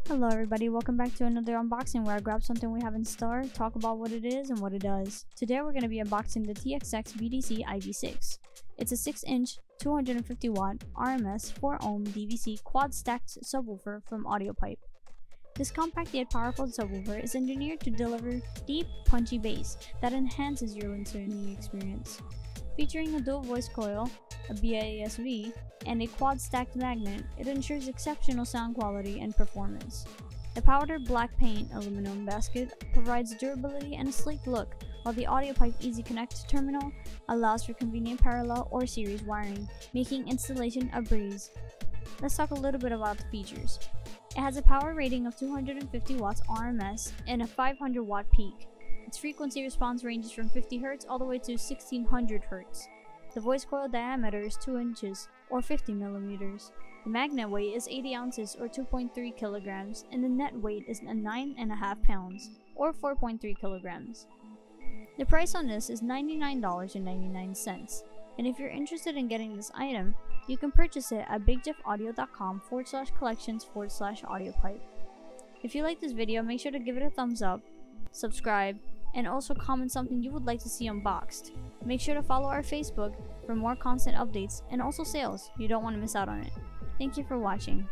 Hello everybody, welcome back to another unboxing where I grab something we have in store, talk about what it is and what it does. Today we're going to be unboxing the TXX-BDC-IV-6. It's a 6-inch, 250 watt, RMS 4-ohm DVC Quad Stacked Subwoofer from Audiopipe. This compact yet powerful subwoofer is engineered to deliver deep, punchy bass that enhances your listening experience. Featuring a dual voice coil, a BASV, and a quad stacked magnet, it ensures exceptional sound quality and performance. The powdered black paint aluminum basket provides durability and a sleek look, while the Audiopipe Easy Connect terminal allows for convenient parallel or series wiring, making installation a breeze. Let's talk a little bit about the features. It has a power rating of 250 watts RMS and a 500 watt peak. Its frequency response ranges from 50 Hz all the way to 1600 Hz. The voice coil diameter is 2 inches or 50 millimeters. The magnet weight is 80 ounces or 2.3 kilograms, and the net weight is 9.5 pounds or 4.3 kilograms. The price on this is $99.99, and if you're interested in getting this item, you can purchase it at bigjeffaudio.com/collections/audiopipe. If you like this video, make sure to give it a thumbs up, subscribe, and also comment something you would like to see unboxed. Make sure to follow our Facebook for more constant updates and also sales. You don't want to miss out on it. Thank you for watching.